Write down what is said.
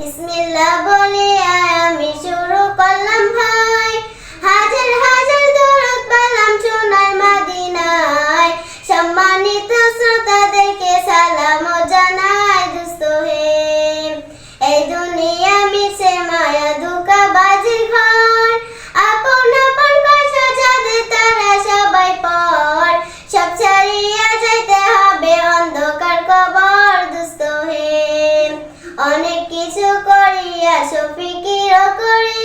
বিসমিল্লাহ বলে আমি শুরু করলাম ভাই, হাজার হাজার দরুদ পেলাম সোনার মদিনায়। সম্মানিত শ্রোতাদেরকে সালাম জানাই দোস্ত হে। এই দুনিয়া মিছে মায়া ধোঁকাবাজির ঘর, আপন আপন কথা যাদের তারা সবাই পর। সব ছাড়িয়া যাইতে হবে অন্ধকার কবর দোস্ত হে। অনেক কিছু করিয়া ফিকির করি,